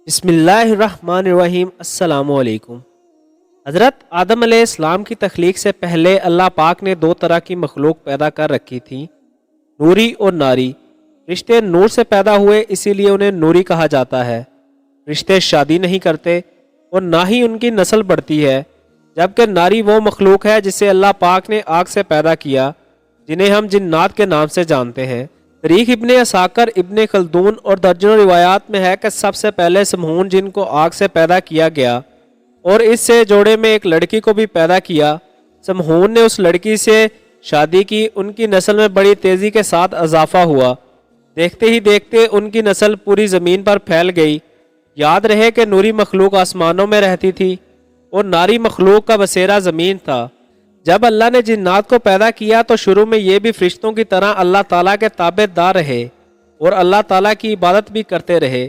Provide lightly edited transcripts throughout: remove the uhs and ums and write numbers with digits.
बिस्मिल्लाहिर्रहमानिर्रहीम। अस्सलाम वालेकुम। हज़रत आदम अलैहिस्सलाम की तख्लीक से पहले अल्लाह पाक ने दो तरह की मखलूक पैदा कर रखी थी, नूरी और नारी। रिश्ते नूर से पैदा हुए, इसीलिए उन्हें नूरी कहा जाता है। रिश्ते शादी नहीं करते और ना ही उनकी नस्ल बढ़ती है, जबकि नारी वो मखलूक है जिसे अल्लाह पाक ने आग से पैदा किया, जिन्हें हम जिन्नात के नाम से जानते हैं। तारीख इब्ने असाकर, इब्ने खलदून और दर्जनों रिवायात में है कि सबसे पहले समून जिन को आग से पैदा किया गया और इससे जोड़े में एक लड़की को भी पैदा किया। समून ने उस लड़की से शादी की, उनकी नस्ल में बड़ी तेज़ी के साथ इजाफा हुआ। देखते ही देखते उनकी नस्ल पूरी ज़मीन पर फैल गई। याद रहे कि नूरी मखलूक आसमानों में रहती थी और नारी मखलूक का बसेरा ज़मीन था। जब अल्लाह ने जिन्नात को पैदा किया तो शुरू में ये भी फरिश्तों की तरह अल्लाह ताला के ताबेदार रहे और अल्लाह ताला की इबादत भी करते रहे।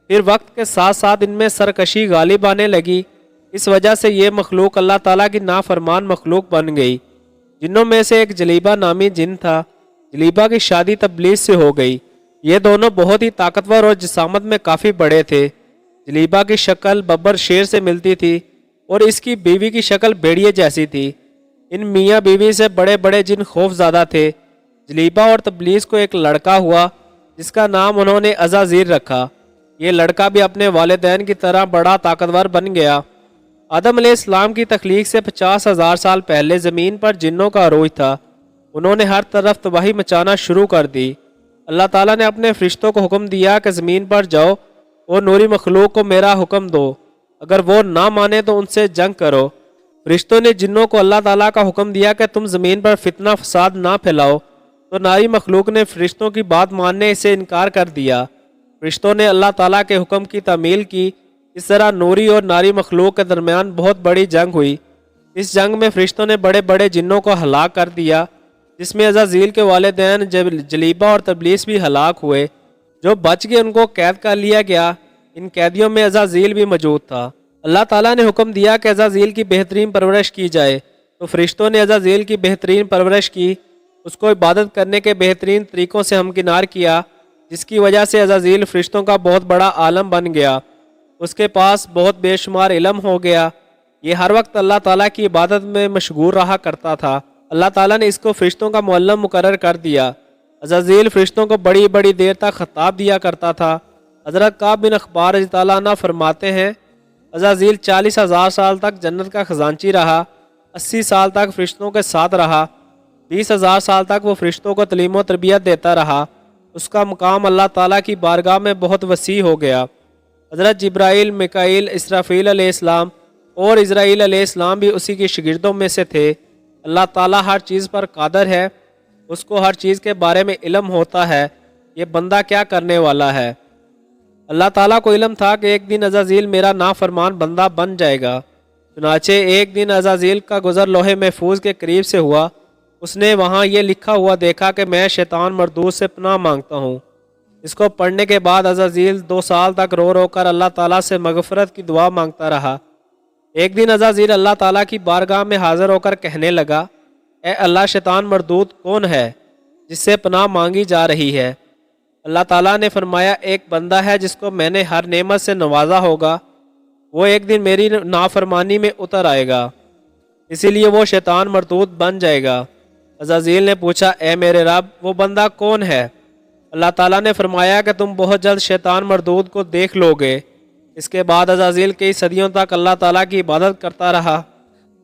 फिर वक्त के साथ साथ इनमें सरकशी गालिब आने लगी। इस वजह से ये मखलूक अल्लाह ताला की नाफरमान मखलूक बन गई। जिन्नों में से एक जलीबा नामी जिन था। जलीबा की शादी तबलीस से हो गई। ये दोनों बहुत ही ताकतवर और जिसामत में काफ़ी बड़े थे। जलीबा की शक्ल बब्बर शेर से मिलती थी और इसकी बीवी की शक्ल भेड़िए जैसी थी। इन मियाँ बीवी से बड़े बड़े जिन खौफज़्यादा थे। जलीबा और तबलीस को एक लड़का हुआ जिसका नाम उन्होंने अज़ाज़ील रखा। ये लड़का भी अपने वालिदैन की तरह बड़ा ताकतवर बन गया। आदम अलैहिस्सलाम की तख्लीक से 50,000 साल पहले ज़मीन पर जिन्नों का अरूज था। उन्होंने हर तरफ तबाही मचाना शुरू कर दी। अल्लाह ताला ने अपने फरिश्तों को हुक्म दिया कि ज़मीन पर जाओ और नूरी मखलूक को मेरा हुक्म दो। अगर वो ना माने तो उनसे जंग करो। फरिश्तों ने जिन्नों को अल्लाह ताला का हुक्म दिया कि तुम ज़मीन पर फितना फसाद ना फैलाओ, तो नारी मखलूक ने फरिश्तों की बात मानने से इनकार कर दिया। फरिश्तों ने अल्लाह ताला के हुक्म की तामील की। इस तरह नूरी और नारी मखलूक के दरमियान बहुत बड़ी जंग हुई। इस जंग में फरिश्तों ने बड़े बड़े जिन्नों को हलाक कर दिया, जिसमें अज़ाज़ील के वालिदैन जलीबा और तबलीस भी हलाक हुए। जो बच गए उनको कैद कर लिया गया। इन कैदियों में अज़ाज़ील भी मौजूद था। अल्लाह ताला ने हुक्म दिया कि अज़ाज़ील की बेहतरीन परवरिश की जाए, तो फरिश्तों ने अज़ाज़ील की बेहतरीन परवरिश की। उसको इबादत करने के बेहतरीन तरीक़ों से हमकिनार किया, जिसकी वजह से अज़ाज़ील फरिश्तों का बहुत बड़ा आलम बन गया। उसके पास बहुत बेशुमार इल्म हो गया। ये हर वक्त अल्लाह ताला की इबादत में मशगूल रहा करता था। अल्लाह ताला ने इसको फरिश्तों का मुअल्लिम मुकर्रर कर दिया। अज़ाज़ील फरिश्तों को बड़ी बड़ी देर तक खिताब दिया करता था। हज़रत काब बिन अखबार रज़ी अल्लाह अन्हु फरमाते हैं, अज़ाज़ील 40,000 साल तक जन्नत का खजांची रहा। 80 साल तक फरिश्तों के साथ रहा। 20,000 साल तक वो फरिश्तों को तलीम व तरबियत देता रहा। उसका मुकाम अल्लाह ताला की बारगाह में बहुत वसी हो गया। हज़रत जिब्राइल, मिकाईल, इसराफील अलैहिस्सलाम और इज़राइल अलैहिस्सलाम भी उसी के शागिर्दों में से थे। अल्लाह ताला हर चीज़ पर कादर है। उसको हर चीज़ के बारे में इल्म होता है। ये बंदा क्या करने वाला है। अल्लाह ताला को इल्म था कि एक दिन अज़ाज़ील मेरा नाफरमान बंदा बन जाएगा। चुनाचे एक दिन अज़ाज़ील का गुज़र लोहे महफूज के करीब से हुआ। उसने वहाँ ये लिखा हुआ देखा कि मैं शैतान मरदूद से पनाह मांगता हूँ। इसको पढ़ने के बाद अज़ाज़ील 2 साल तक रो रो कर अल्लाह ताला से मग़फ़िरत की दुआ मांगता रहा। एक दिन अज़ाज़ील अल्लाह ताला की बारगाह में हाज़िर होकर कहने लगा, ए अल्लाह, शैतान मरदूद कौन है जिससे पनाह मांगी जा रही है। अल्लाह ताला ने फरमाया, एक बंदा है जिसको मैंने हर नेमत से नवाजा होगा। वो एक दिन मेरी नाफरमानी में उतर आएगा, इसीलिए वो शैतान मरदूद बन जाएगा। अज़ाज़ील ने पूछा, ए मेरे रब, वो बंदा कौन है। अल्लाह ताला ने फरमाया कि तुम बहुत जल्द शैतान मरदूद को देख लोगे। इसके बाद अज़ाज़ील कई सदियों तक अल्लाह ताला की इबादत करता रहा।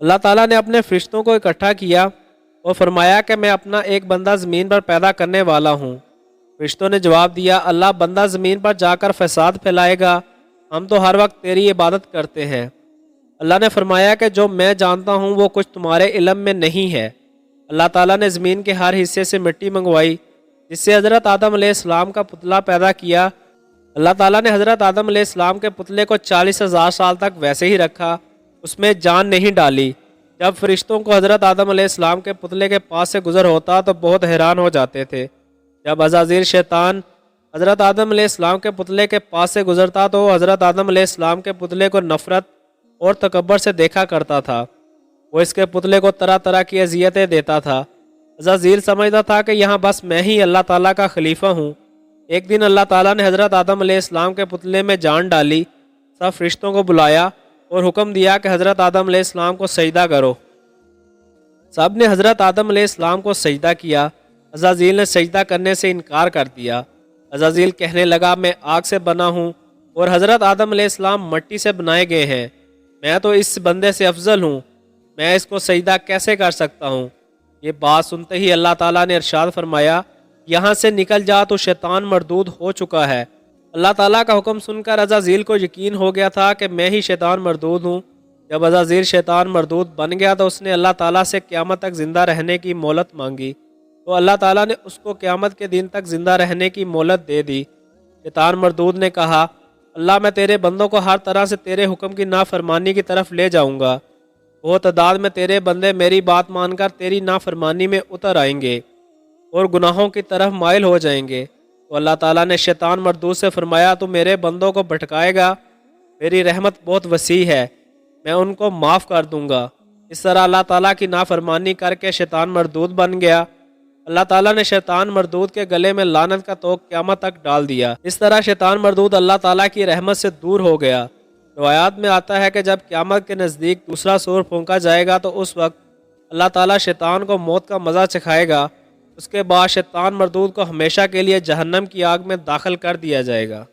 अल्लाह ताला ने अपने फरिश्तों को इकट्ठा किया और फरमाया कि मैं अपना एक बंदा ज़मीन पर पैदा करने वाला हूँ। फरिश्तों ने जवाब दिया, अल्लाह, बंदा ज़मीन पर जाकर फसाद फैलाएगा। हम तो हर वक्त तेरी इबादत करते हैं। अल्लाह ने फरमाया कि जो मैं जानता हूँ वो कुछ तुम्हारे इल्म में नहीं है। अल्लाह ताला ने ज़मीन के हर हिस्से से मिट्टी मंगवाई, जिससे हज़रत आदम अलैहिस्सलाम का पुतला पैदा किया। अल्लाह ताला ने हज़रत आदम अलैहिस्सलाम के पुतले को 40,000 साल तक वैसे ही रखा, उसमें जान नहीं डाली। जब फरिश्तों को हज़रत आदम अलैहिस्सलाम के पुतले के पास से गुज़र होता तो बहुत हैरान हो जाते थे। जब अज़ाज़ील शैतान हज़रत आदम अलैहिस्सलाम के पुतले के पास से गुज़रता तो हज़रत आदम अलैहिस्सलाम के पुतले को नफ़रत और तकब्बर से देखा करता था। वो इसके पुतले को तरह तरह की अज़ियतें देता था। अज़ाज़ील समझता था कि यहाँ बस मैं ही अल्लाह ताला का खलीफा हूँ। एक दिन अल्लाह ताला ने हज़रत आदम अलैहिस्सलाम के पुतले में जान डाली सब फरिश्तों को बुलाया और हुक्म दिया कि हज़रत आदम अलैहिस्सलाम को सजदा करो। सब ने हज़रत आदम अलैहिस्सलाम को सजदा किया। अज़ाज़ील ने सजदा करने से इनकार कर दिया। अज़ाज़ील कहने लगा, मैं आग से बना हूँ और हज़रत आदम अलैहिस्सलाम मिट्टी से बनाए गए हैं। मैं तो इस बंदे से अफजल हूँ, मैं इसको सजदा कैसे कर सकता हूँ। ये बात सुनते ही अल्लाह ताला ने इरशाद फरमाया, यहाँ से निकल जा, तो शैतान मरदूद हो चुका है। अल्लाह ताला का हुक्म सुनकर अज़ाज़ील को यकीन हो गया था कि मैं ही शैतान मरदूद हूँ। जब अज़ाज़ील शैतान मरदूद बन गया तो उसने अल्लाह ताला से क़यामत तक ज़िंदा रहने की मोहलत मांगी, तो अल्लाह ताला ने उसको क़यामत के दिन तक ज़िंदा रहने की मोहलत दे दी। शैतान मरदूद ने कहा, अल्लाह, मैं तेरे बंदों को हर तरह से तेरे हुक्म की नाफरमानी की तरफ ले जाऊँगा। बहुत तादाद में तेरे बंदे मेरी बात मानकर तेरी नाफरमानी में उतर आएंगे और गुनाहों की तरफ माइल हो जाएंगे। तो अल्लाह ताला ने शैतान मरदूद से फरमाया, तू मेरे बंदों को भटकाएगा, मेरी रहमत बहुत वसी है, मैं उनको माफ़ कर दूंगा। इस तरह अल्लाह ताला की नाफरमानी करके शैतान मरदूद बन गया। अल्लाह ताला ने शैतान मरदूद के गले में लानत का तोक क़यामत तक डाल दिया। इस तरह शैतान मरदूद अल्लाह ताला की रहमत से दूर हो गया। रवायात में आता है कि जब क़यामत के नज़दीक दूसरा सूर फूंका जाएगा तो उस वक्त अल्लाह ताला शैतान को मौत का मज़ा चखाएगा। उसके बाद शैतान मरदूद को हमेशा के लिए जहन्नम की आग में दाखिल कर दिया जाएगा।